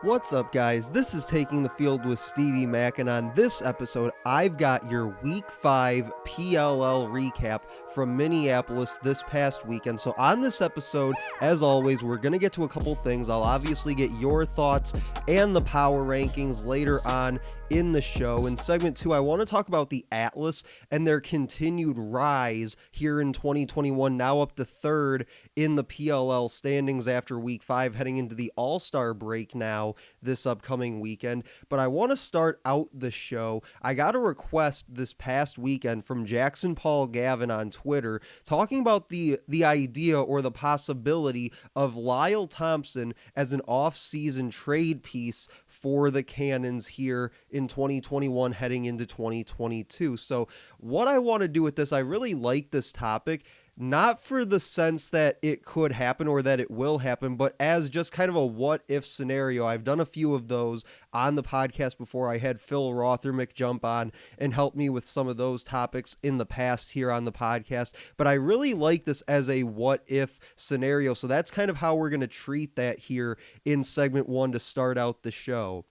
What's up, guys? This is Taking the Field with Stevie Mack, and on this episode, I've got your Week 5 PLL recap from Minneapolis this past weekend. So on this episode, as always, we're going to get to a couple things. I'll obviously get your thoughts and the power rankings later on in the show. In segment 2, I want to talk about the Atlas and their continued rise here in 2021, now up to third in the PLL standings after Week 5, heading into the All-Star break now this upcoming weekend. But I want to start out the show. I got a request this past weekend from Jackson Paul Gavin on Twitter talking about the idea or the possibility of Lyle Thompson as an off-season trade piece for the Cannons here in 2021 heading into 2022. So what I want to do with this, I really like this topic, not for the sense that it could happen or that it will happen, but as just kind of a what-if scenario. I've done a few of those on the podcast before. I had Phil Rothermick jump on and help me with some of those topics in the past here on the podcast, but I really like this as a what-if scenario, so that's kind of how we're going to treat that here in segment 1 to start out the show.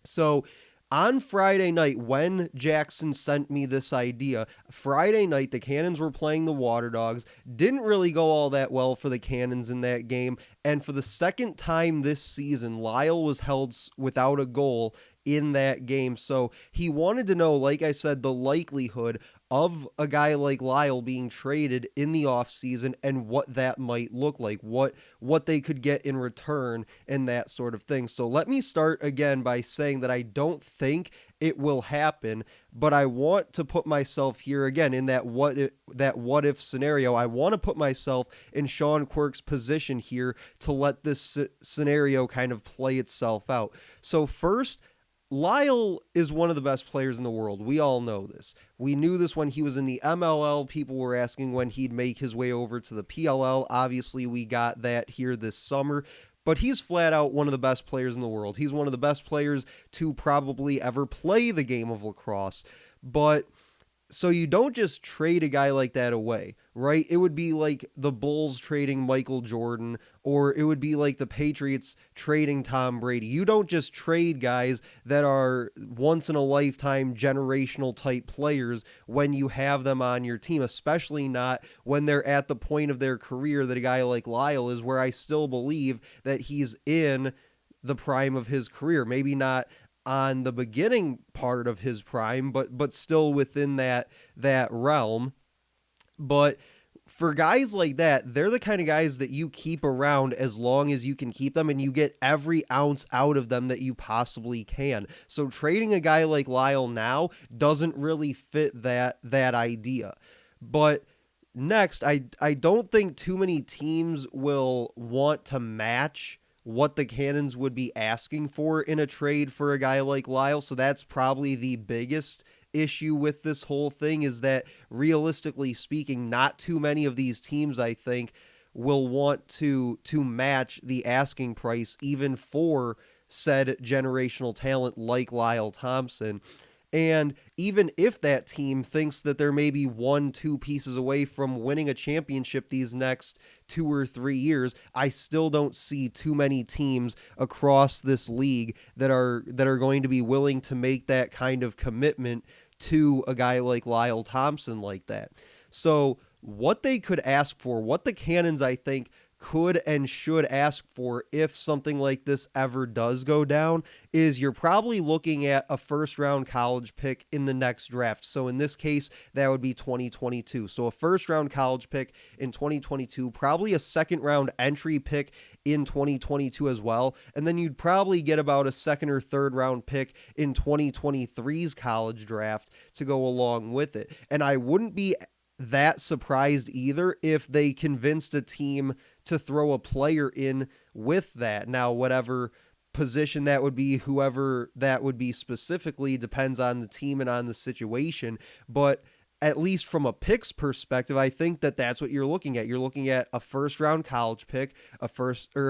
So on Friday night, when Jackson sent me this idea, Friday night, the Cannons were playing the Water Dogs. Didn't really go all that well for the Cannons in that game. And for the second time this season, Lyle was held without a goal in that game. So he wanted to know, like I said, the likelihood of a guy like Lyle being traded in the offseason and what that might look like, what they could get in return and that sort of thing. So let me start again by saying that I don't think it will happen, but I want to put myself here again in that what if scenario. I want to put myself in Sean Quirk's position here to let this scenario kind of play itself out. So first, Lyle is one of the best players in the world. We all know this. We knew this when he was in the MLL. People were asking when he'd make his way over to the PLL. Obviously, we got that here this summer. But he's flat out one of the best players in the world. He's one of the best players to probably ever play the game of lacrosse. But so you don't just trade a guy like that away, right? It would be like the Bulls trading Michael Jordan, or it would be like the Patriots trading Tom Brady. You don't just trade guys that are once in a lifetime generational type players when you have them on your team, especially not when they're at the point of their career that a guy like Lyle is, where I still believe that he's in the prime of his career. Maybe not on the beginning part of his prime, but still within that realm. But for guys like that, they're the kind of guys that you keep around as long as you can keep them, and you get every ounce out of them that you possibly can. So trading a guy like Lyle now doesn't really fit that idea. But next, I don't think too many teams will want to match what the Cannons would be asking for in a trade for a guy like Lyle. So that's probably the biggest issue with this whole thing, is that realistically speaking, not too many of these teams, I think, will want to match the asking price even for said generational talent like Lyle Thompson. And even if that team thinks that they're maybe 1-2 pieces away from winning a championship these next 2 or 3 years, I still don't see too many teams across this league that are going to be willing to make that kind of commitment to a guy like Lyle Thompson like that. So what they could ask for, what the Cannons, I think, could and should ask for if something like this ever does go down, is you're probably looking at a first-round college pick in the next draft. So in this case, that would be 2022. So a first-round college pick in 2022, probably a second-round entry pick in 2022 as well, and then you'd probably get about a second or third-round pick in 2023's college draft to go along with it. And I wouldn't be that surprised either if they convinced a team to throw a player in with that. Now, whatever position that would be, whoever that would be specifically, depends on the team and on the situation. But at least from a picks perspective, I think that that's what you're looking at. You're looking at a first round college pick, a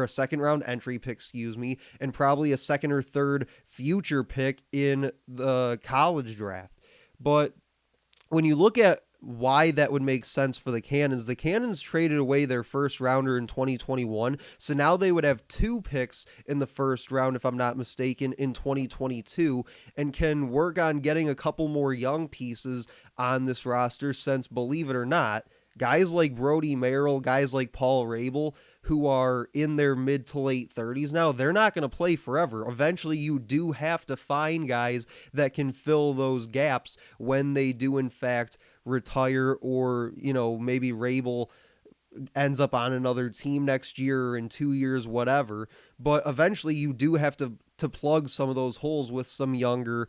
second round entry pick, and probably a second or third future pick in the college draft. But when you look at why that would make sense for the Cannons. The Cannons traded away their first rounder in 2021, so now they would have 2 picks in the first round, if I'm not mistaken, in 2022, and can work on getting a couple more young pieces on this roster, since, believe it or not, guys like Brody Merrill, guys like Paul Rabel, who are in their mid to late 30s now, they're not going to play forever. Eventually, you do have to find guys that can fill those gaps when they do, in fact, retire, or, maybe Rabel ends up on another team next year or in 2 years, whatever. But eventually, you do have to plug some of those holes with some younger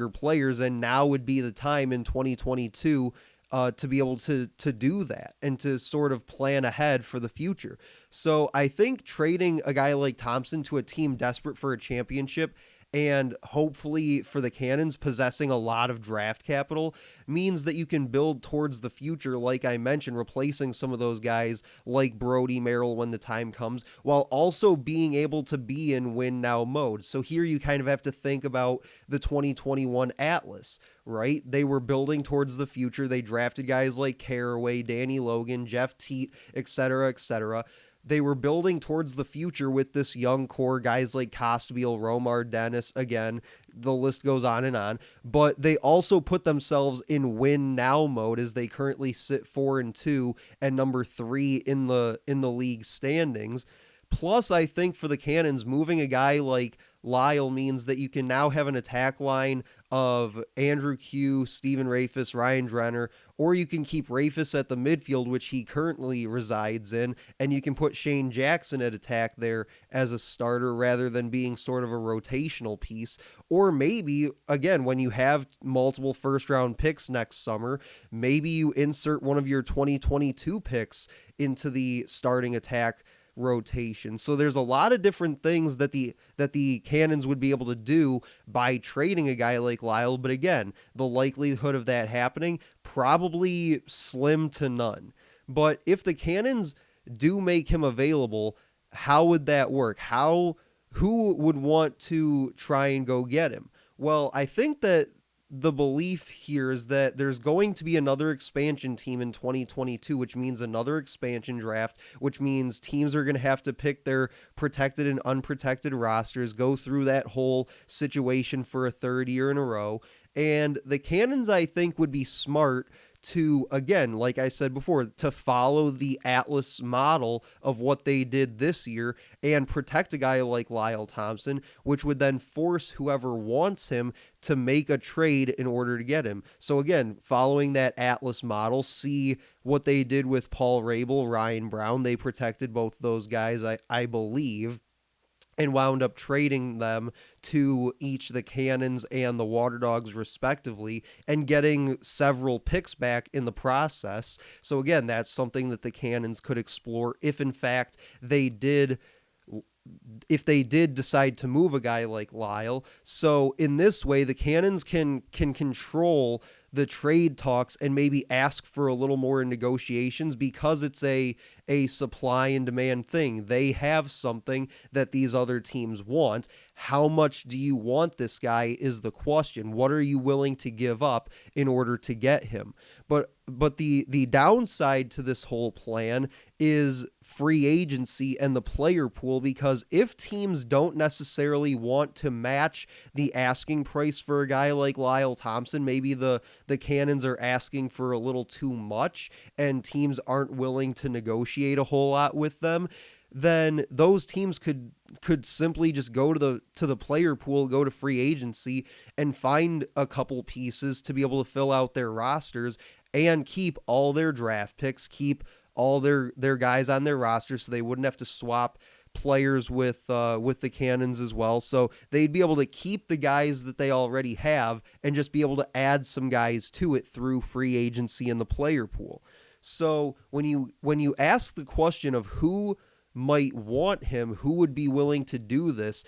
players, and now would be the time in 2022 to be able to do that and to sort of plan ahead for the future. So I think trading a guy like Thompson to a team desperate for a championship, and hopefully for the Cannons possessing a lot of draft capital, means that you can build towards the future, like I mentioned, replacing some of those guys like Brody Merrill when the time comes, while also being able to be in win now mode. So here you kind of have to think about the 2021 Atlas, right? They were building towards the future. They drafted guys like Caraway, Danny Logan, Jeff Teat, etc., etc. They were building towards the future with this young core, guys like Costbeal, Romar Dennis, again, the list goes on, but they also put themselves in win now mode, as they currently sit 4-2 and number 3 in the league standings. Plus, I think for the Cannons, moving a guy like Lyle means that you can now have an attack line of Andrew Q, Steven Rafis, Ryan Drenner, or you can keep Rafis at the midfield, which he currently resides in, and you can put Shane Jackson at attack there as a starter rather than being sort of a rotational piece. Or maybe, again, when you have multiple first-round picks next summer, maybe you insert one of your 2022 picks into the starting attack rotation. So there's a lot of different things that the Cannons would be able to do by trading a guy like Lyle, but again, the likelihood of that happening, probably slim to none. But if the Cannons do make him available, how would that work? Who would want to try and go get him? Well, I think that the belief here is that there's going to be another expansion team in 2022, which means another expansion draft, which means teams are going to have to pick their protected and unprotected rosters, go through that whole situation for a third year in a row. And the Cannons, I think, would be smart to, again, like I said before, to follow the Atlas model of what they did this year and protect a guy like Lyle Thompson, which would then force whoever wants him to make a trade in order to get him. So again, following that Atlas model, see what they did with Paul Rabel, Ryan Brown. They protected both those guys, I believe, and wound up trading them to each the Cannons and the Water Dogs respectively, and getting several picks back in the process. So again, that's something that the Cannons could explore if in fact they did decide to move a guy like Lyle. So in this way, the Cannons can control the trade talks and maybe ask for a little more in negotiations, because it's a supply and demand thing. They have something that these other teams want. How much do you want this guy is the question. What are you willing to give up in order to get him? But the downside to this whole plan is free agency and the player pool, because if teams don't necessarily want to match the asking price for a guy like Lyle Thompson, maybe the Cannons are asking for a little too much and teams aren't willing to negotiate a whole lot with them, then those teams could simply just go to the player pool, go to free agency, and find a couple pieces to be able to fill out their rosters and keep all their draft picks, keep all their guys on their roster, so they wouldn't have to swap players with the Cannons as well. So they'd be able to keep the guys that they already have and just be able to add some guys to it through free agency and the player pool. So when you ask the question of who might want him, who would be willing to do this,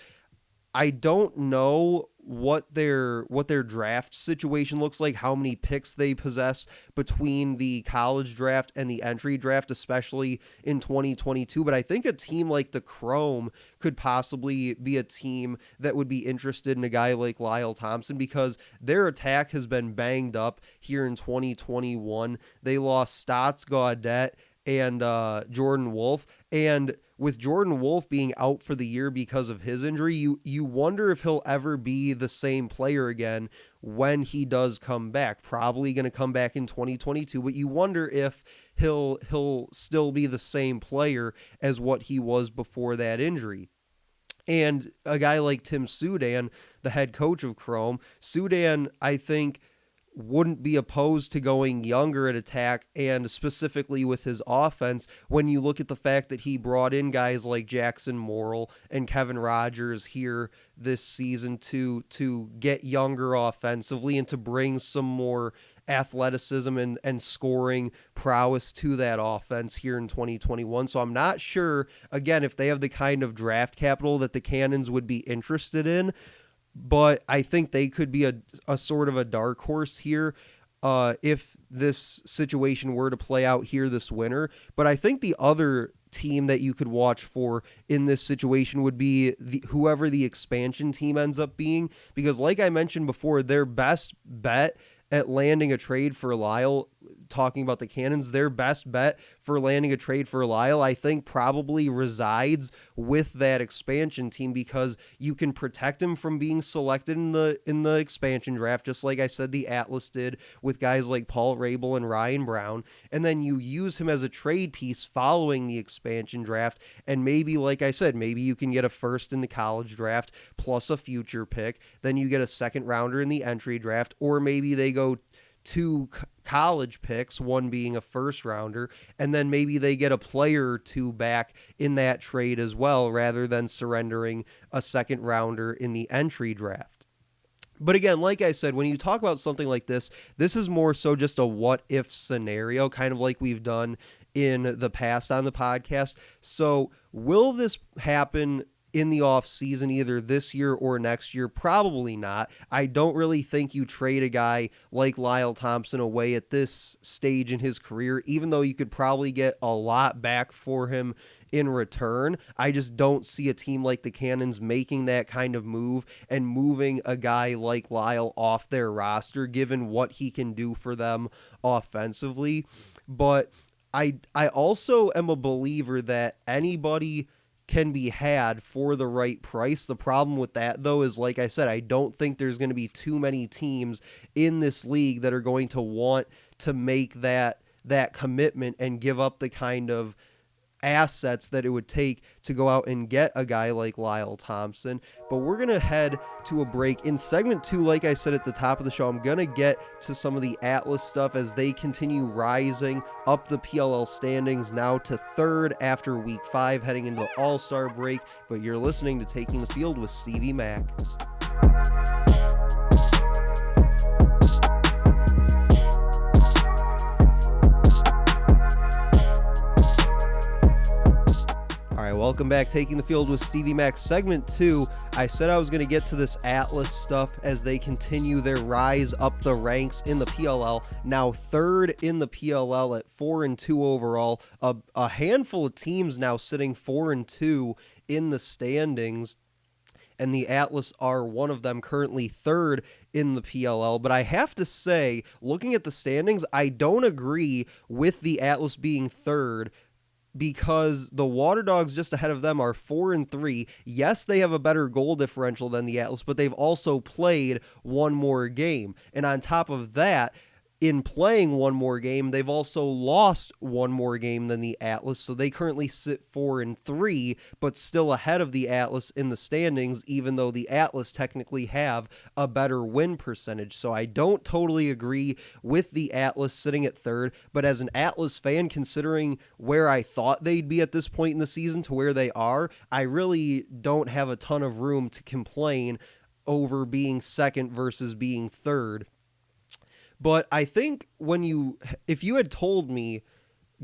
I don't know what their draft situation looks like, how many picks they possess between the college draft and the entry draft, especially in 2022. But I think a team like the Chrome could possibly be a team that would be interested in a guy like Lyle Thompson, because their attack has been banged up here in 2021. They lost Stotts, Gaudet, and Jordan Wolf. And with Jordan Wolf being out for the year because of his injury, you wonder if he'll ever be the same player again when he does come back. Probably going to come back in 2022, but you wonder if he'll still be the same player as what he was before that injury. And a guy like Tim Sudan, the head coach of Chrome, Sudan, I think, wouldn't be opposed to going younger at attack, and specifically with his offense, when you look at the fact that he brought in guys like Jackson Morrill and Kevin Rogers here this season to get younger offensively and to bring some more athleticism and scoring prowess to that offense here in 2021. So I'm not sure, again, if they have the kind of draft capital that the Cannons would be interested in, but I think they could be a sort of a dark horse here if this situation were to play out here this winter. But I think the other team that you could watch for in this situation would be whoever the expansion team ends up being, because like I mentioned before, their best bet at landing a trade for Lyle, talking about the Cannons, their best bet for landing a trade for Lyle, I think probably resides with that expansion team, because you can protect him from being selected in the expansion draft, just like I said the Atlas did with guys like Paul Rabel and Ryan Brown, and then you use him as a trade piece following the expansion draft, and maybe, like I said, maybe you can get a first in the college draft plus a future pick, then you get a second rounder in the entry draft, or maybe they go two college picks, one being a first rounder, and then maybe they get a player or two back in that trade as well, rather than surrendering a second rounder in the entry draft. But again, like I said, when you talk about something like this is more so just a what if scenario, kind of like we've done in the past on the podcast. So will this happen in the off season either this year or next year? Probably not. I don't really think you trade a guy like Lyle Thompson away at this stage in his career, even though you could probably get a lot back for him in return. I just don't see a team like the Cannons making that kind of move and moving a guy like Lyle off their roster, given what he can do for them offensively. But I also am a believer that anybody can be had for the right price. The problem with that, though, is, like I said, I don't think there's going to be too many teams in this league that are going to want to make that commitment and give up the kind of assets that it would take to go out and get a guy like Lyle Thompson. But we're going to head to a break. In segment 2, like I said at the top of the show, I'm going to get to some of the Atlas stuff as they continue rising up the PLL standings, now to 3rd after week 5, heading into the All-Star break. But you're listening to Taking the Field with Stevie Mack. All right, welcome back. Taking the Field with Stevie Mack, segment 2. I said I was going to get to this Atlas stuff as they continue their rise up the ranks in the PLL. Now 3rd in the PLL at 4-2 overall. A handful of teams now sitting 4-2 in the standings, and the Atlas are one of them, currently 3rd in the PLL. But I have to say, looking at the standings, I don't agree with the Atlas being 3rd, because the Water Dogs just ahead of them are 4-3. Yes, they have a better goal differential than the Atlas, but they've also played one more game. And on top of that, in playing one more game, they've also lost one more game than the Atlas, so they currently sit 4-3, but still ahead of the Atlas in the standings, even though the Atlas technically have a better win percentage. So I don't totally agree with the Atlas sitting at 3rd, but as an Atlas fan, considering where I thought they'd be at this point in the season to where they are, I really don't have a ton of room to complain over being 2nd versus being 3rd. But I think if you had told me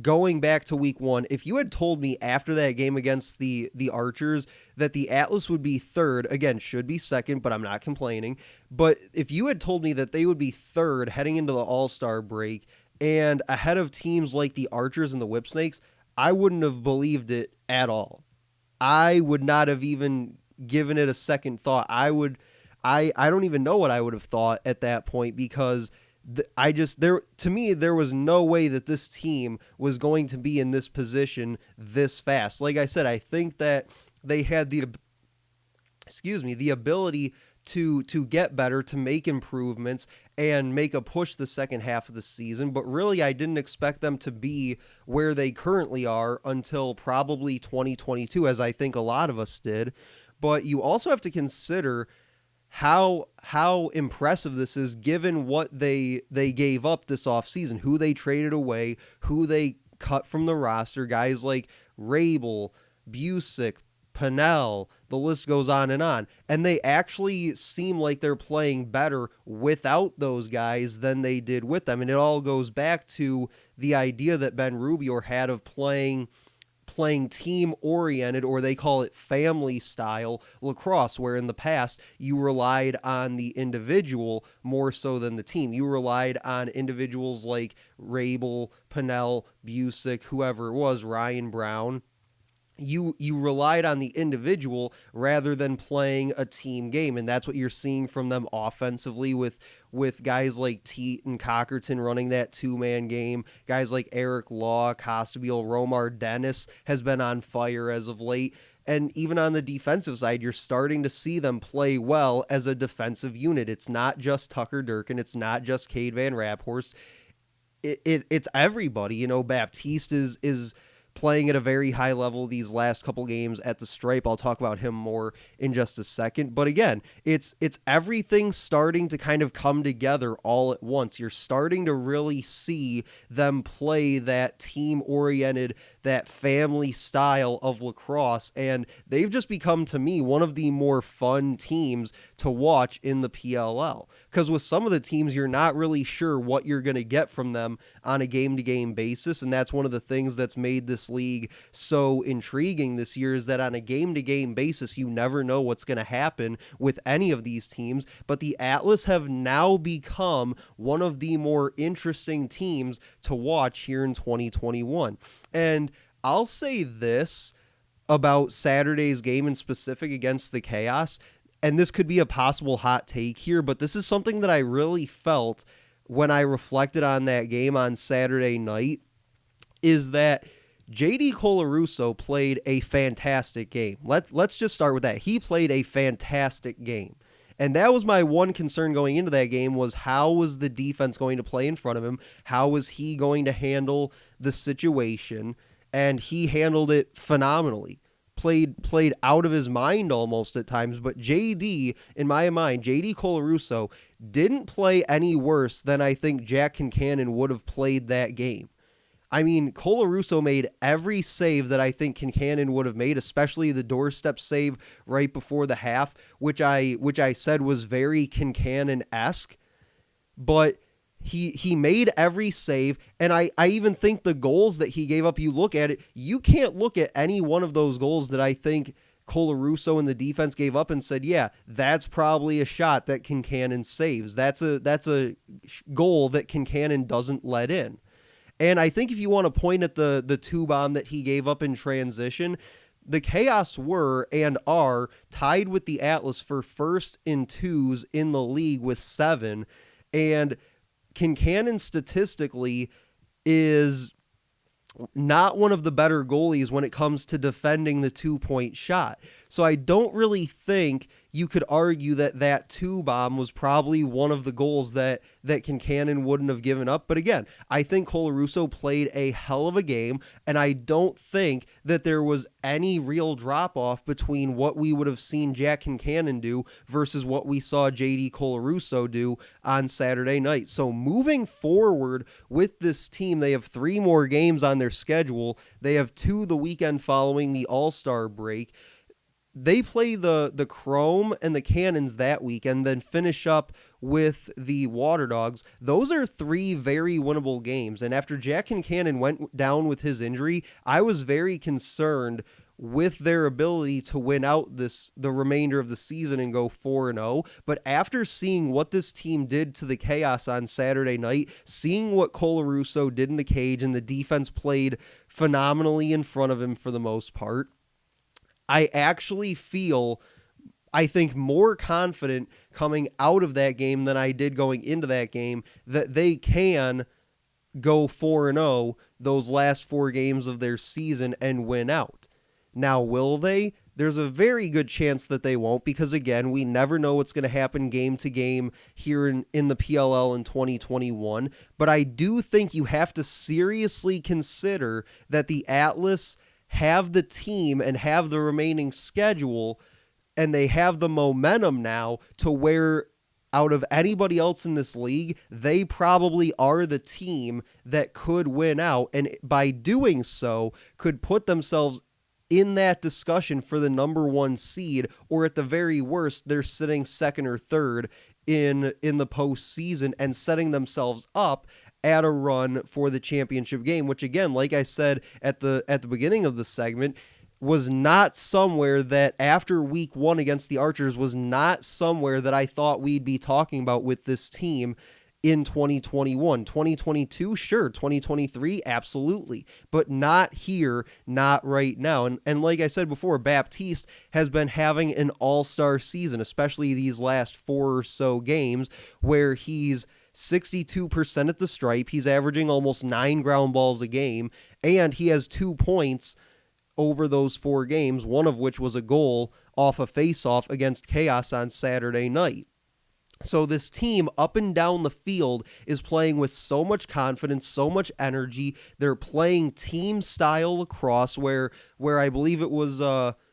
going back to week 1, if you had told me after that game against the Archers that the Atlas would be third, again, should be second, but I'm not complaining. But if you had told me that they would be third heading into the All-Star break and ahead of teams like the Archers and the Whipsnakes, I wouldn't have believed it at all. I would not have even given it a second thought. I don't even know what I would have thought at that point, because to me, there was no way that this team was going to be in this position this fast. Like I said, I think that they had the ability to get better, to make improvements, and make a push the second half of the season. But really, I didn't expect them to be where they currently are until probably 2022, as I think a lot of us did. But you also have to consider how impressive this is, given what they gave up this offseason, who they traded away, who they cut from the roster, guys like Rabel, Busick, Pennell, the list goes on. And they actually seem like they're playing better without those guys than they did with them. And it all goes back to the idea that Ben Rubio had of playing team-oriented, or they call it family-style lacrosse, where in the past you relied on the individual more so than the team. You relied on individuals like Rabel, Pennell, Busick, whoever it was, Ryan Brown. You relied on the individual rather than playing a team game, and that's what you're seeing from them offensively with guys like Teat and Cockerton running that two-man game. Guys like Eric Law, Costabile, Romar Dennis has been on fire as of late. And even on the defensive side, you're starting to see them play well as a defensive unit. It's not just Tucker Durkin. It's not just Cade Van Raphorst. It's everybody. Baptiste is playing at a very high level these last couple games at the stripe. I'll talk about him more in just a second. But again, it's everything starting to kind of come together all at once. You're starting to really see them play that team-oriented, that family style of lacrosse, and they've just become, to me, one of the more fun teams to watch in the PLL. Because with some of the teams, you're not really sure what you're going to get from them on a game-to-game basis, and that's one of the things that's made this league so intriguing this year, is that on a game-to-game basis, you never know what's going to happen with any of these teams. But the Atlas have now become one of the more interesting teams to watch here in 2021. And I'll say this about Saturday's game in specific against the Chaos, and this could be a possible hot take here, but this is something that I really felt when I reflected on that game on Saturday night, is that JD Colarusso played a fantastic game. Let's just start with that. He played a fantastic game. And that was my one concern going into that game, was how was the defense going to play in front of him? How was he going to handle the situation? And he handled it phenomenally. Played out of his mind almost at times, but JD, in my mind, JD Colarusso didn't play any worse than I think Jack Kincannon would have played that game. I mean, Colarusso made every save that I think Kincannon would have made, especially the doorstep save right before the half, which I said was very Kincannon-esque. But he made every save, and I even think the goals that he gave up, you look at it, you can't look at any one of those goals that I think Colarusso and the defense gave up and said, yeah, that's probably a shot that Kincannon saves. That's a goal that Kincannon doesn't let in. And I think if you want to point at the two bomb that he gave up in transition, the Chaos were and are tied with the Atlas for first in twos in the league with 7. And Kincannon statistically is not one of the better goalies when it comes to defending the 2-point shot. So I don't really think you could argue that 2-bomb was probably one of the goals that Kincannon wouldn't have given up. But again, I think Colarusso played a hell of a game, and I don't think that there was any real drop-off between what we would have seen Jack Kincannon do versus what we saw JD Colarusso do on Saturday night. So moving forward with this team, they have 3 more games on their schedule. They have 2 the weekend following the All-Star break. they play the Chrome and the Cannons that week and then finish up with the Water Dogs. Those are 3 very winnable games. And after Jack Concannon went down with his injury, I was very concerned with their ability to win out the remainder of the season and go 4-0. But after seeing what this team did to the Chaos on Saturday night, seeing what Colarusso did in the cage, and the defense played phenomenally in front of him for the most part, I actually feel, I think, more confident coming out of that game than I did going into that game that they can go 4-0 those last 4 games of their season and win out. Now, will they? There's a very good chance that they won't, because, again, we never know what's going to happen game to game here in the PLL in 2021. But I do think you have to seriously consider that the Atlas have the team and have the remaining schedule, and they have the momentum now to where, out of anybody else in this league, they probably are the team that could win out, and by doing so could put themselves in that discussion for the number 1 seed, or at the very worst, they're sitting 2nd or 3rd in the postseason and setting themselves up at a run for the championship game, which, again, like I said at the beginning of the segment, was not somewhere that, after week 1 against the Archers, was not somewhere that I thought we'd be talking about with this team in 2021. 2022, sure. 2023, absolutely. But not here, not right now. And like I said before, Baptiste has been having an all-star season, especially these last 4 or so games, where he's 62% at the stripe. He's averaging almost 9 ground balls a game, and he has 2 points over those 4 games, one of which was a goal off a face-off against Chaos on Saturday night. So this team up and down the field is playing with so much confidence, so much energy. They're playing team-style lacrosse, where I believe it was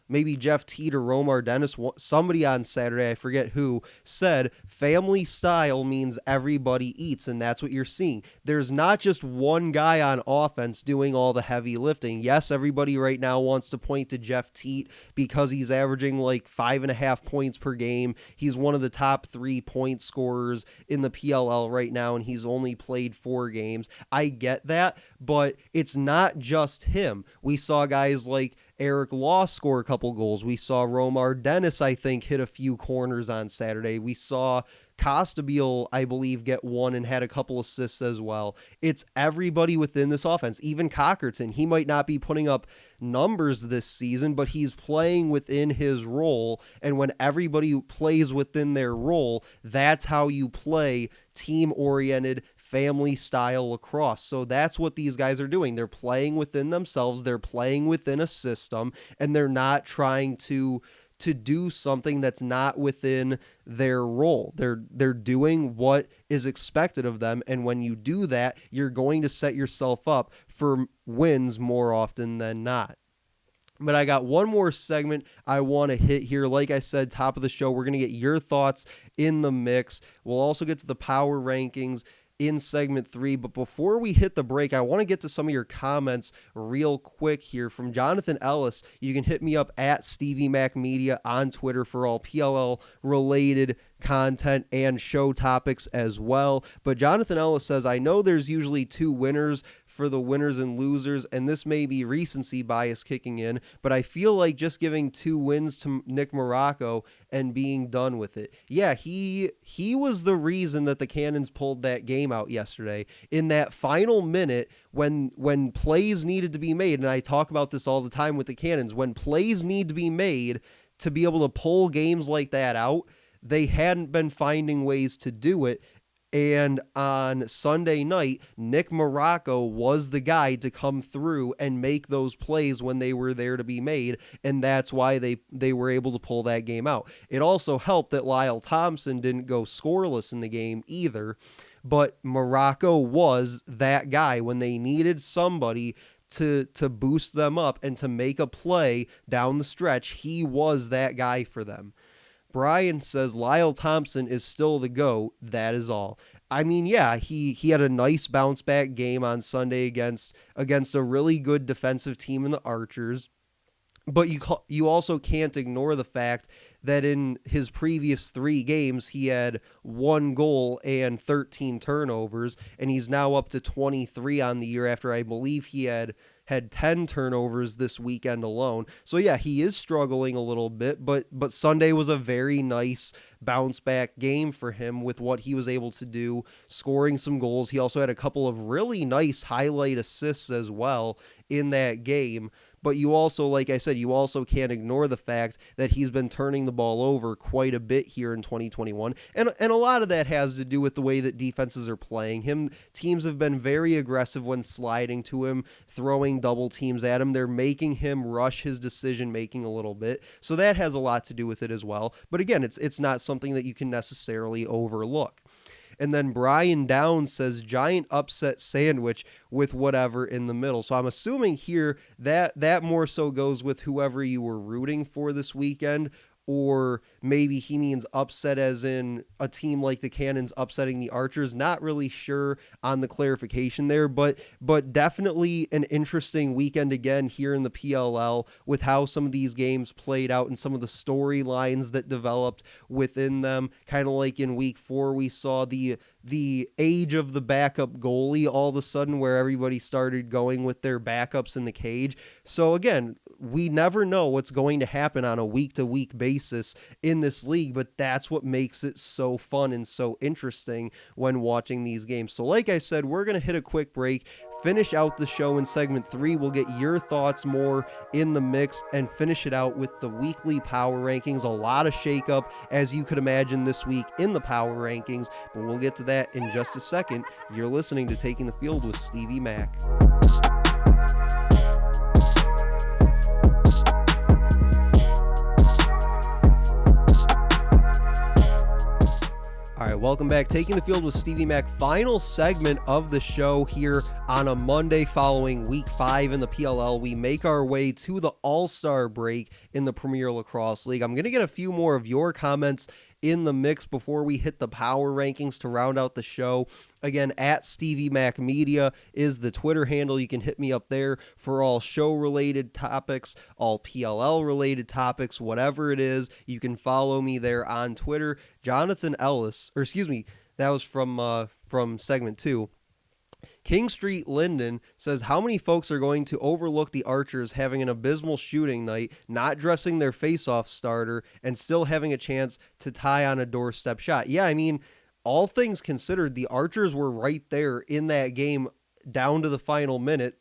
maybe Jeff Teat or Romar Dennis, somebody on Saturday, I forget who, said family style means everybody eats, and that's what you're seeing. There's not just one guy on offense doing all the heavy lifting. Yes, everybody right now wants to point to Jeff Teat because he's averaging like 5.5 points per game. He's one of the top 3 point scorers in the PLL right now, and he's only played 4 games. I get that, but it's not just him. We saw guys like Eric Law score a couple goals. We saw Romar Dennis, I think, hit a few corners on Saturday. We saw Costabile, I believe, get 1 and had a couple assists as well. It's everybody within this offense. Even Cockerton, he might not be putting up numbers this season, but he's playing within his role. And when everybody plays within their role, that's how you play team-oriented, family-style lacrosse. So that's what these guys are doing. They're playing within themselves. They're playing within a system, and they're not trying to do something that's not within their role. They're doing what is expected of them, and when you do that, you're going to set yourself up for wins more often than not. But I got one more segment I want to hit here. Like I said, top of the show, we're going to get your thoughts in the mix. We'll also get to the power rankings in segment 3. But before we hit the break, I want to get to some of your comments real quick here. From Jonathan Ellis, you can hit me up at Stevie Mac Media on Twitter for all PLL related content and show topics as well. But Jonathan Ellis says, I know there's usually 2 winners for the winners and losers, and this may be recency bias kicking in, but I feel like just giving 2 wins to Nick Morocco and being done with it. Yeah, he was the reason that the Cannons pulled that game out yesterday. In that final minute, when plays needed to be made, and I talk about this all the time with the Cannons, when plays need to be made to be able to pull games like that out, they hadn't been finding ways to do it. And on Sunday night, Nick Morocco was the guy to come through and make those plays when they were there to be made, and that's why they were able to pull that game out. It also helped that Lyle Thompson didn't go scoreless in the game either, but Morocco was that guy when they needed somebody to boost them up and to make a play down the stretch. He was that guy for them. Brian says Lyle Thompson is still the GOAT. That is all. I mean, yeah, he had a nice bounce back game on Sunday against a really good defensive team in the Archers. But you also can't ignore the fact that in his previous 3 games, he had 1 goal and 13 turnovers, and he's now up to 23 on the year after I believe he had 10 turnovers this weekend alone. So yeah, he is struggling a little bit, but Sunday was a very nice bounce back game for him with what he was able to do, scoring some goals. He also had a couple of really nice highlight assists as well in that game. But you also, like I said, you also can't ignore the fact that he's been turning the ball over quite a bit here in 2021. And a lot of that has to do with the way that defenses are playing him. Teams have been very aggressive when sliding to him, throwing double teams at him. They're making him rush his decision making a little bit. So that has a lot to do with it as well. But again, it's not something that you can necessarily overlook. And then Brian Downs says giant upset sandwich with whatever in the middle. So I'm assuming here that more so goes with whoever you were rooting for this weekend, or maybe he means upset as in a team like the Cannons upsetting the Archers. Not really sure on the clarification there, but definitely an interesting weekend again here in the PLL with how some of these games played out and some of the storylines that developed within them. Kind of like in week 4, we saw the age of the backup goalie all of a sudden, where everybody started going with their backups in the cage. So again, we never know what's going to happen on a week-to-week basis in this league, but that's what makes it so fun and so interesting when watching these games. So like I said, we're going to hit a quick break, finish out the show in segment 3. We'll get your thoughts more in the mix and finish it out with the weekly power rankings. A lot of shakeup, as you could imagine, this week in the power rankings, but we'll get to that in just a second. You're listening to Taking the Field with Stevie Mack. All right, welcome back. Taking the Field with Stevie Mack. Final segment of the show here on a Monday following week 5 in the PLL. We make our way to the All-Star break in the Premier Lacrosse League. I'm going to get a few more of your comments in the mix before we hit the power rankings to round out the show. Again, at Stevie Mac Media is the Twitter handle. You can hit me up there for all show-related topics, all PLL-related topics, whatever it is. You can follow me there on Twitter. Jonathan Ellis, or excuse me, that was from segment 2. King Street Linden says, how many folks are going to overlook the Archers having an abysmal shooting night, not dressing their face-off starter, and still having a chance to tie on a doorstep shot? Yeah, I mean, all things considered, the Archers were right there in that game down to the final minute.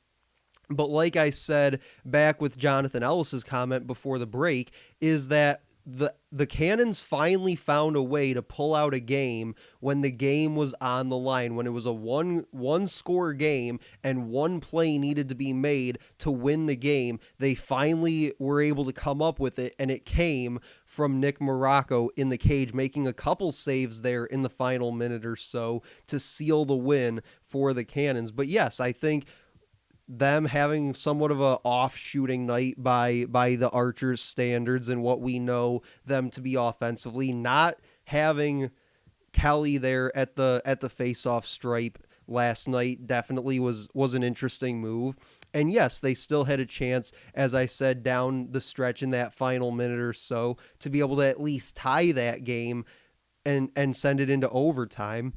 But like I said back with Jonathan Ellis's comment before the break, is that the Cannons finally found a way to pull out a game when the game was on the line, when it was a one score game and one play needed to be made to win the game. They finally were able to come up with it, and it came from Nick Morocco in the cage, making a couple saves there in the final minute or so to seal the win for the Cannons. But yes, I think them having somewhat of a off shooting night by the Archers standards and what we know them to be offensively, not having Kelly there at the face-off stripe last night definitely was an interesting move. And yes, they still had a chance, as I said, down the stretch in that final minute or so to be able to at least tie that game and send it into overtime.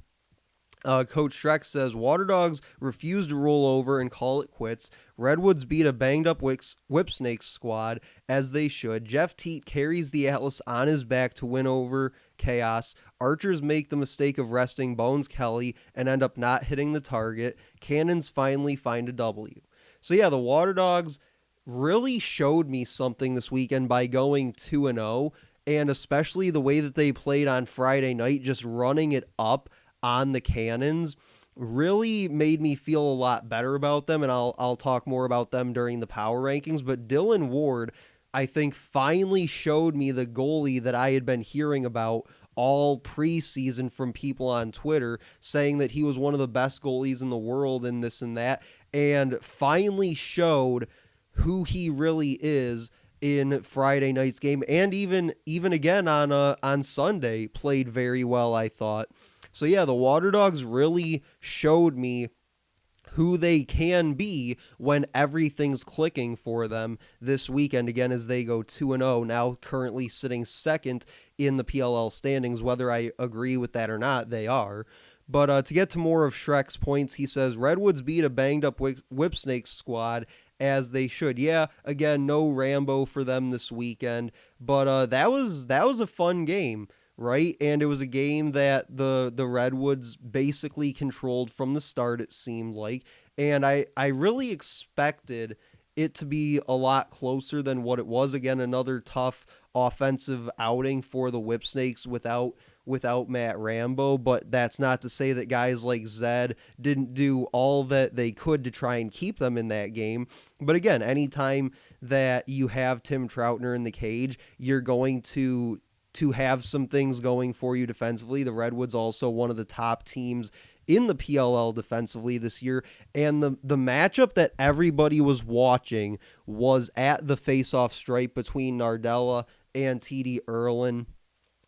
Coach Shrek says, Water Dogs refuse to roll over and call it quits. Redwoods beat a banged-up Whipsnakes squad, as they should. Jeff Teat carries the Atlas on his back to win over Chaos. Archers make the mistake of resting Bones Kelly and end up not hitting the target. Cannons finally find a W. So yeah, the Water Dogs really showed me something this weekend by going 2-0, and especially the way that they played on Friday night, just running it up on the Cannons, really made me feel a lot better about them, and I'll talk more about them during the power rankings. But Dylan Ward, I think, finally showed me the goalie that I had been hearing about all preseason from people on Twitter, saying that he was one of the best goalies in the world and this and that, and finally showed who he really is in Friday night's game, and even again on Sunday played very well, I thought. So yeah, the Water Dogs really showed me who they can be when everything's clicking for them this weekend, again, as they go 2-0, now currently sitting second in the PLL standings. Whether I agree with that or not, they are. But to get to more of Shrek's points, he says, Redwoods beat a banged-up Whipsnake squad, as they should. Yeah, again, no Rambo for them this weekend, but that was a fun game, right? And it was a game that the Redwoods basically controlled from the start, it seemed like, and I really expected it to be a lot closer than what it was. Again, another tough offensive outing for the Whipsnakes without Matt Rambo, but that's not to say that guys like Zed didn't do all that they could to try and keep them in that game. But again, anytime that you have Tim Troutner in the cage, you're going to have some things going for you defensively. The Redwoods also one of the top teams in the PLL defensively this year, and the matchup that everybody was watching was at the face-off stripe between Nardella and TD Erlin.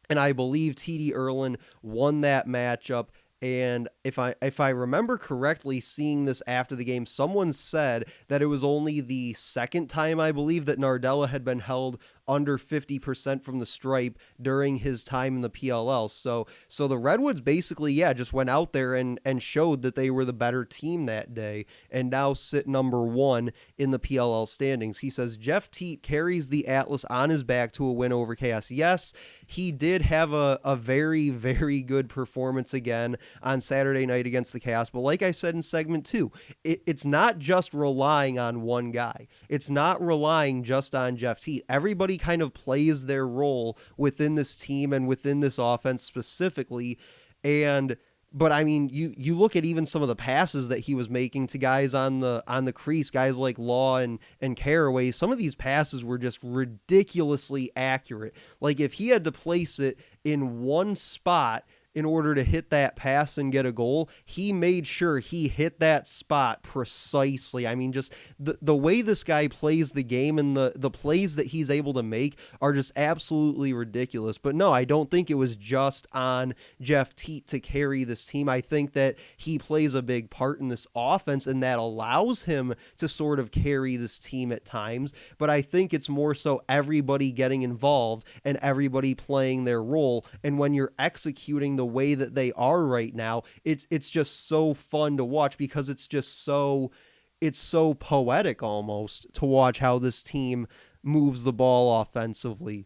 And I believe TD Erlin won that matchup. And if I remember correctly, seeing this after the game, someone said that it was only the second time, I believe, that Nardella had been held under 50% from the stripe during his time in the PLL. So the Redwoods basically, just went out there and showed that they were the better team that day, and now sit number 1 in the PLL standings. He says Jeff Teat carries the Atlas on his back to a win over Chaos. Yes, he did have a very, very good performance again on Saturday night against the Chaos, but like I said in segment 2, it's not just relying on one guy. It's not relying just on Jeff Teat. Everybody kind of plays their role within this team and within this offense specifically. But I mean, you look at even some of the passes that he was making to guys on the crease, guys like Law and Caraway. Some of these passes were just ridiculously accurate. Like if he had to place it in one spot in order to hit that pass and get a goal, he made sure he hit that spot precisely. I mean, just the way this guy plays the game and the plays that he's able to make are just absolutely ridiculous. But no, I don't think it was just on Jeff Teat to carry this team. I think that he plays a big part in this offense, and that allows him to sort of carry this team at times. But I think it's more so everybody getting involved and everybody playing their role. And when you're executing the way that they are right now, it's just so fun to watch, because it's so poetic almost to watch how this team moves the ball offensively.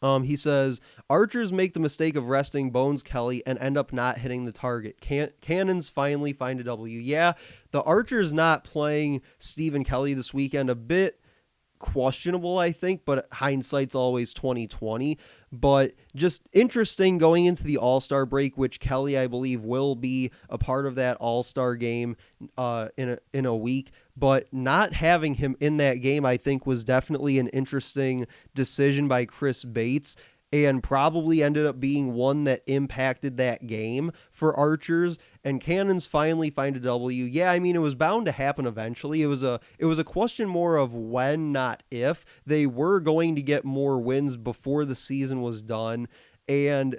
He says Archers make the mistake of resting Bones Kelly and end up not hitting the target. Cannons finally find a W. Yeah, the Archers not playing Stephen Kelly this weekend, a bit questionable, I think, but hindsight's always 2020. But just interesting going into the All-Star break, which Kelly, I believe, will be a part of that All-Star game in a week. But not having him in that game, I think, was definitely an interesting decision by Chris Bates, and probably ended up being one that impacted that game for Archers. And Cannons finally find a W. Yeah, I mean, it was bound to happen eventually. It was a question more of when, not if. They were going to get more wins before the season was done, and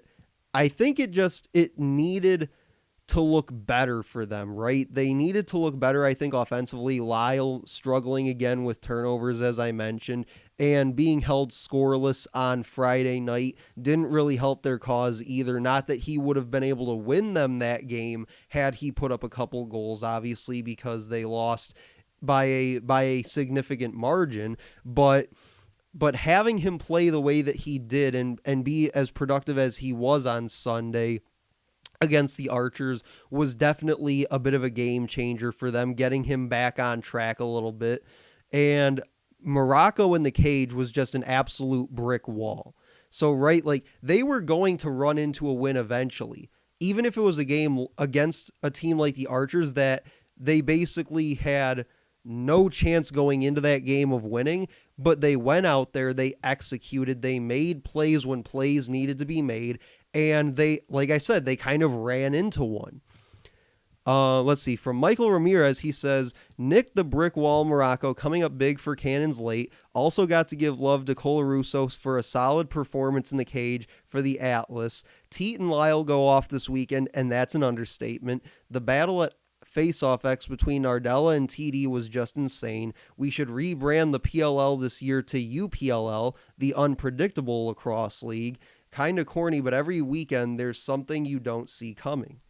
I think it needed to look better for them, right? They needed to look better, I think, offensively. Lyle struggling again with turnovers, as I mentioned, and being held scoreless on Friday night didn't really help their cause either. Not that he would have been able to win them that game had he put up a couple goals, obviously, because they lost by a significant margin, but having him play the way that he did and be as productive as he was on Sunday against the Archers was definitely a bit of a game changer for them, getting him back on track a little bit. And Morocco in the cage was just an absolute brick wall. So, right, like, they were going to run into a win eventually, even if it was a game against a team like the Archers that they basically had no chance going into that game of winning, but they went out there, they executed, they made plays when plays needed to be made, and they, like I said, they kind of ran into one. Let's see, from Michael Ramirez, he says, Nick the Brick Wall Morocco coming up big for Cannons late. Also got to give love to Colarusso for a solid performance in the cage for the Atlas. Teat and Lyle go off this weekend, and that's an understatement. The battle at face-off X between Nardella and TD was just insane. We should rebrand the PLL this year to UPLL, the Unpredictable Lacrosse League. Kind of corny, but every weekend there's something you don't see coming.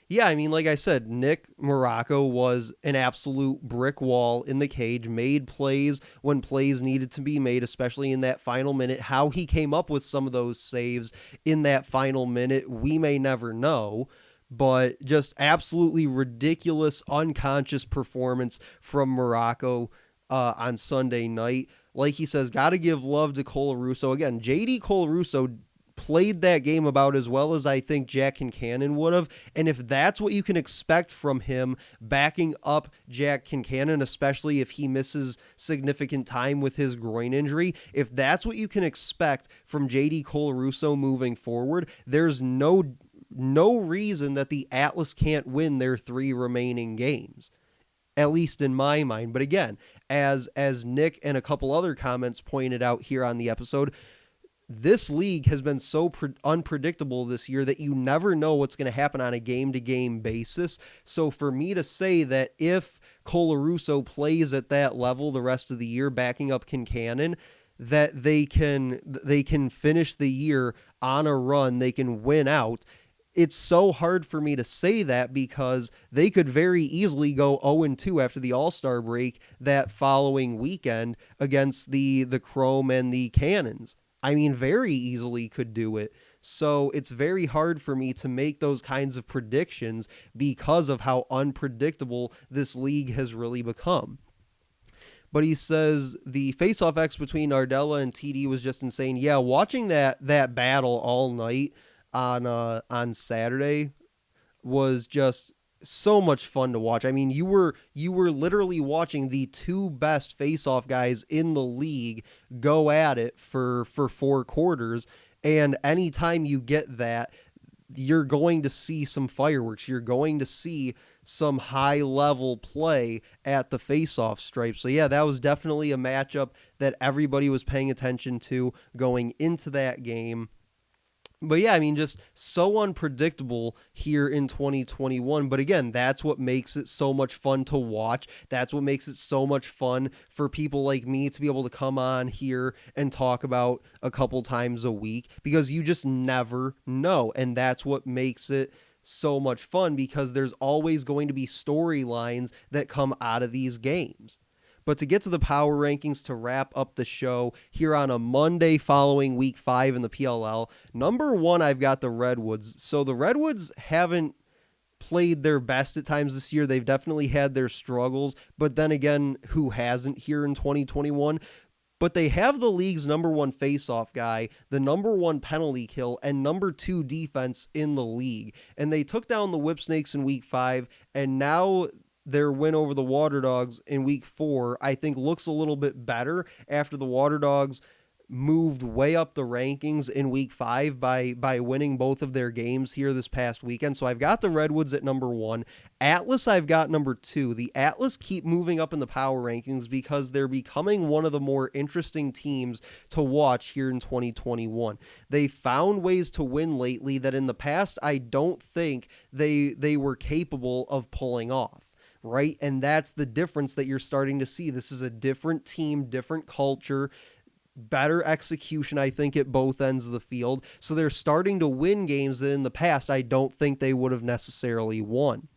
Yeah, I mean, like I said, Nick Morocco was an absolute brick wall in the cage, made plays when plays needed to be made, especially in that final minute. How he came up with some of those saves in that final minute, we may never know, but just absolutely ridiculous, unconscious performance from Morocco on Sunday night. Like he says, got to give love to Colarusso. Again, JD Colarusso played that game about as well as I think Jack Kincannon would have. And if that's what you can expect from him, backing up Jack Kincannon, especially if he misses significant time with his groin injury, if that's what you can expect from JD Colarusso moving forward, there's no reason that the Atlas can't win their 3 remaining games, at least in my mind. But again, as Nick and a couple other comments pointed out here on the episode, this league has been so unpredictable this year that you never know what's going to happen on a game-to-game basis. So for me to say that if Colarusso plays at that level the rest of the year, backing up Kincannon, that they can finish the year on a run, they can win out. It's so hard for me to say that because they could very easily go 0-2 after the All-Star break that following weekend against the Chrome and the Cannons. I mean, very easily could do it. So it's very hard for me to make those kinds of predictions because of how unpredictable this league has really become. But he says the face-off X between Nardella and TD was just insane. Yeah, watching that battle all night on Saturday was just so much fun to watch. I mean, you were literally watching the 2 best face-off guys in the league go at it for 4 quarters, and anytime you get that, you're going to see some fireworks. You're going to see some high-level play at the face-off stripe. So yeah, that was definitely a matchup that everybody was paying attention to going into that game. But yeah, I mean, just so unpredictable here in 2021. But again, that's what makes it so much fun to watch. That's what makes it so much fun for people like me to be able to come on here and talk about a couple times a week, because you just never know. And that's what makes it so much fun, because there's always going to be storylines that come out of these games. But to get to the power rankings to wrap up the show here on a Monday following week 5 in the PLL, number 1, I've got the Redwoods. So the Redwoods haven't played their best at times this year. They've definitely had their struggles, but then again, who hasn't here in 2021? But they have the league's number 1 faceoff guy, the number 1 penalty kill, and number 2 defense in the league. And they took down the Whipsnakes in week 5, and now their win over the Water Dogs in week 4, I think, looks a little bit better after the Water Dogs moved way up the rankings in week 5 by winning both of their games here this past weekend. So I've got the Redwoods at number 1. Atlas, I've got number 2. The Atlas keep moving up in the power rankings because they're becoming one of the more interesting teams to watch here in 2021. They found ways to win lately that in the past I don't think they were capable of pulling off. Right? And that's the difference that you're starting to see. This is a different team, different culture, better execution, I think, at both ends of the field. So they're starting to win games that in the past I don't think they would have necessarily won.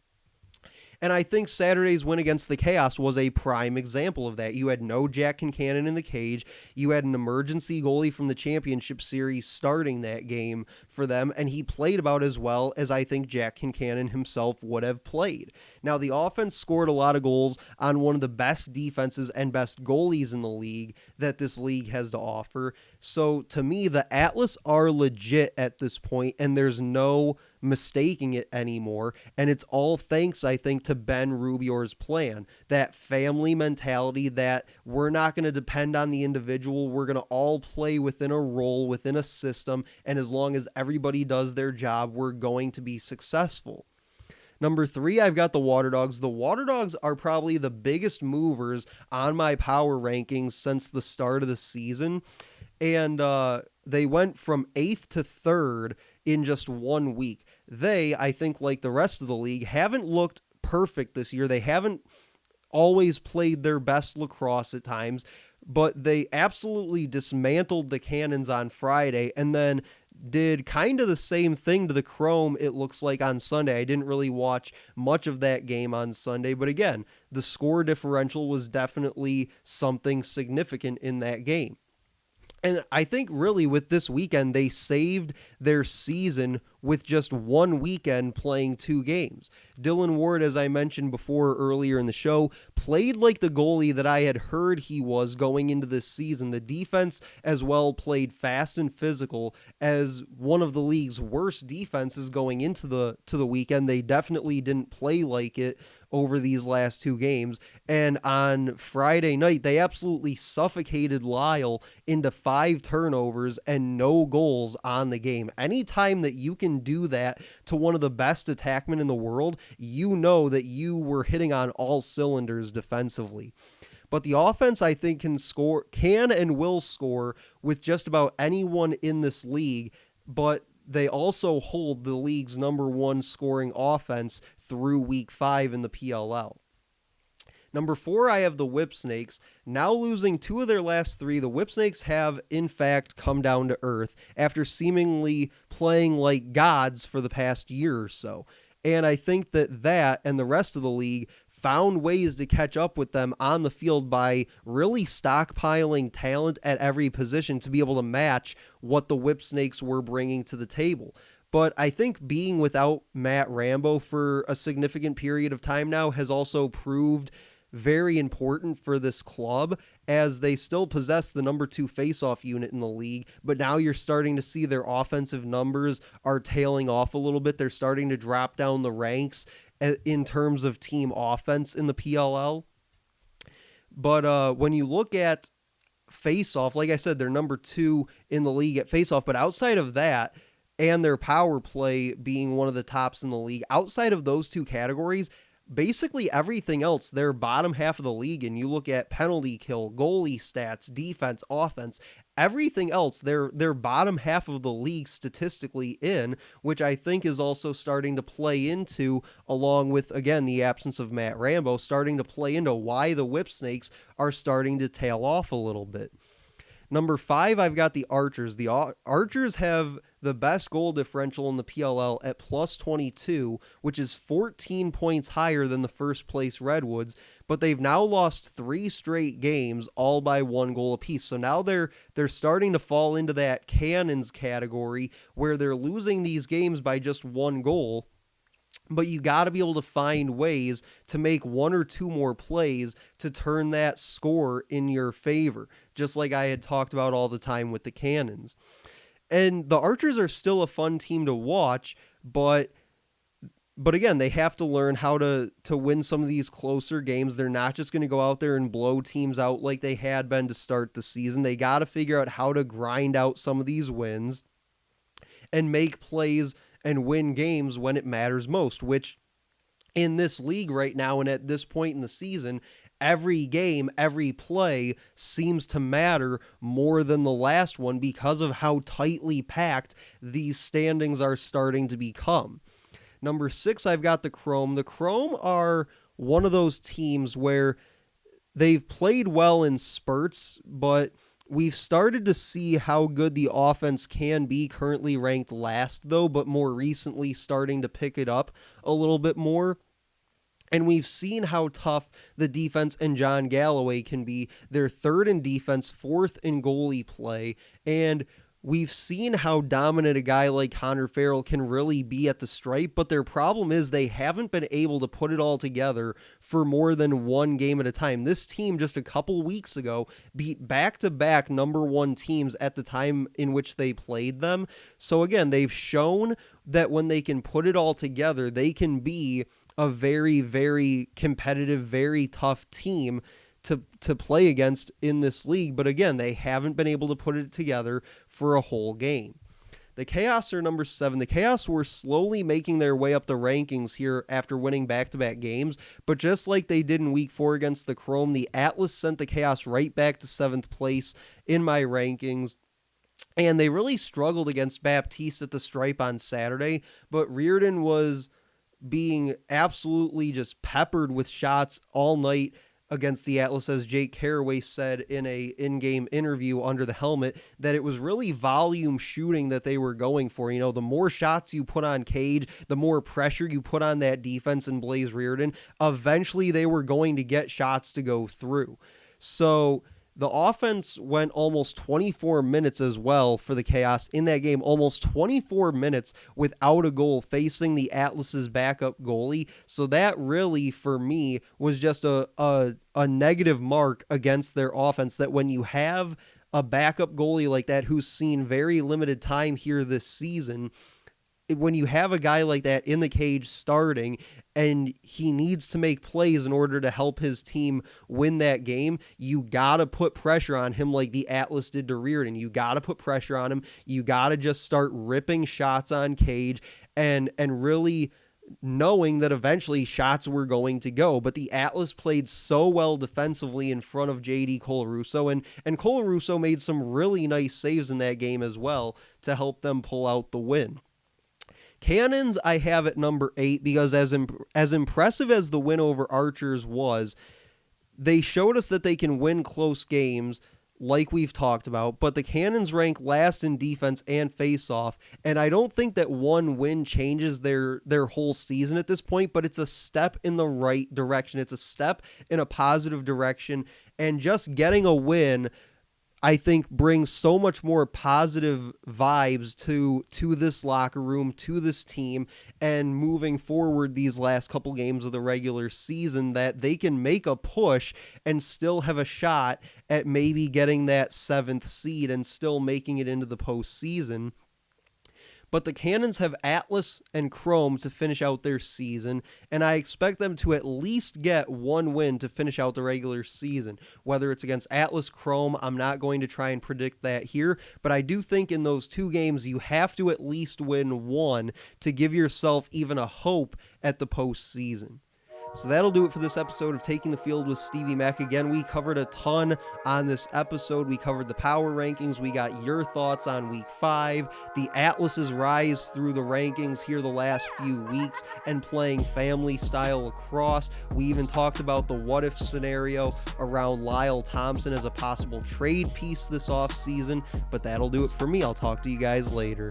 And I think Saturday's win against the Chaos was a prime example of that. You had no Jack Kincannon in the cage. You had an emergency goalie from the championship series starting that game for them, and he played about as well as I think Jack Kincannon himself would have played. Now, the offense scored a lot of goals on one of the best defenses and best goalies in the league that this league has to offer. So, to me, the Atlas are legit at this point, and there's no mistaking it anymore. And it's all thanks, I think, to Ben Rubior's plan. That family mentality that we're not going to depend on the individual. We're going to all play within a role, within a system. And as long as everybody does their job, we're going to be successful. Number 3, I've got the Water Dogs. The Water Dogs are probably the biggest movers on my power rankings since the start of the season. And they went from 8th to 3rd in just 1 week. They, I think, like the rest of the league, haven't looked perfect this year. They haven't always played their best lacrosse at times, but they absolutely dismantled the Cannons on Friday and then did kind of the same thing to the Chrome, it looks like, on Sunday. I didn't really watch much of that game on Sunday, but again, the score differential was definitely something significant in that game. And I think really with this weekend, they saved their season with just one weekend playing 2 games. Dylan Ward, as I mentioned before earlier in the show, played like the goalie that I had heard he was going into this season. The defense as well played fast and physical. As one of the league's worst defenses going into the weekend, they definitely didn't play like it over these last 2 games. And on Friday night, they absolutely suffocated Lyle into 5 turnovers and no goals on the game. Anytime that you can do that to one of the best attackmen in the world, you know that you were hitting on all cylinders defensively. But the offense, I think, can and will score with just about anyone in this league, but they also hold the league's number 1 scoring offense through week 5 in the PLL. Number 4, I have the Whipsnakes. Now losing 2 of their last 3, the Whipsnakes have, in fact, come down to earth after seemingly playing like gods for the past year or so. And I think that and the rest of the league found ways to catch up with them on the field by really stockpiling talent at every position to be able to match what the Whipsnakes were bringing to the table. But I think being without Matt Rambo for a significant period of time now has also proved very important for this club, as they still possess the number 2 faceoff unit in the league, but now you're starting to see their offensive numbers are tailing off a little bit. They're starting to drop down the ranks in terms of team offense in the PLL. But when you look at faceoff, like I said, they're number 2 in the league at faceoff, but outside of that, and their power play being one of the tops in the league, outside of those 2 categories, basically everything else, they're bottom half of the league. And you look at penalty kill, goalie stats, defense, offense, everything else, they're bottom half of the league statistically in, which I think is also starting to play into, along with, again, the absence of Matt Rambo, starting to play into why the Whipsnakes are starting to tail off a little bit. Number 5, I've got the Archers. The Archers have the best goal differential in the PLL at plus 22, which is 14 points higher than the first place Redwoods, but they've now lost 3 straight games, all by 1 goal apiece. So now they're starting to fall into that Cannons category where they're losing these games by just 1 goal. But you got to be able to find ways to make 1 or 2 more plays to turn that score in your favor, just like I had talked about all the time with the Cannons. And the Archers are still a fun team to watch, but again, they have to learn how to win some of these closer games. They're not just going to go out there and blow teams out like they had been to start the season. They got to figure out how to grind out some of these wins and make plays and win games when it matters most, which in this league right now and at this point in the season, every game, every play seems to matter more than the last one because of how tightly packed these standings are starting to become. Number 6, I've got the Chrome. The Chrome are one of those teams where they've played well in spurts, but we've started to see how good the offense can be, currently ranked last though, but more recently starting to pick it up a little bit more. And we've seen how tough the defense and John Galloway can be. They're 3rd in defense, 4th in goalie play, and we've seen how dominant a guy like Connor Farrell can really be at the stripe, but their problem is they haven't been able to put it all together for more than 1 game at a time. This team just a couple weeks ago beat back-to-back number 1 teams at the time in which they played them. So again, they've shown that when they can put it all together, they can be a very, very competitive, very tough team to play against in this league. But again, they haven't been able to put it together for a whole game. The Chaos are number 7. The Chaos were slowly making their way up the rankings here after winning back-to-back games, but just like they did in week 4 against the Chrome, the Atlas sent the Chaos right back to 7th place in my rankings. And they really struggled against Baptiste at the stripe on Saturday, but Reardon was being absolutely just peppered with shots all night against the Atlas, as Jake Carraway said in a in-game interview under the helmet, that it was really volume shooting that they were going for. You know, the more shots you put on Cage, the more pressure you put on that defense and Blaze Reardon, eventually they were going to get shots to go through. So the offense went almost 24 minutes as well for the Chaos in that game, almost 24 minutes without a goal, facing the Atlas's backup goalie. So that really, for me, was just a negative mark against their offense, that when you have a backup goalie like that who's seen very limited time here this season, when you have a guy like that in the cage starting and he needs to make plays in order to help his team win that game, you got to put pressure on him like the Atlas did to Reardon. You got to put pressure on him. You got to just start ripping shots on Cage and really knowing that eventually shots were going to go. But the Atlas played so well defensively in front of JD Colarusso, and Colarusso made some really nice saves in that game as well to help them pull out the win. Cannons I have at number 8 because as impressive as the win over Archers was, they showed us that they can win close games like we've talked about, but the Cannons rank last in defense and face-off, and I don't think that one win changes their whole season at this point, but it's a step in the right direction. It's a step in a positive direction, and just getting a win, I think, brings so much more positive vibes to this locker room, to this team, and moving forward these last couple games of the regular season, that they can make a push and still have a shot at maybe getting that 7th seed and still making it into the postseason. But the Cannons have Atlas and Chrome to finish out their season, and I expect them to at least get one win to finish out the regular season. Whether it's against Atlas, Chrome, I'm not going to try and predict that here, but I do think in those 2 games you have to at least win one to give yourself even a hope at the postseason. So that'll do it for this episode of Taking the Field with Stevie Mac. Again, we covered a ton on this episode. We covered the power rankings. We got your thoughts on week 5, the Atlas's rise through the rankings here the last few weeks and playing family style lacrosse. We even talked about the what if scenario around Lyle Thompson as a possible trade piece this offseason. But that'll do it for me. I'll talk to you guys later.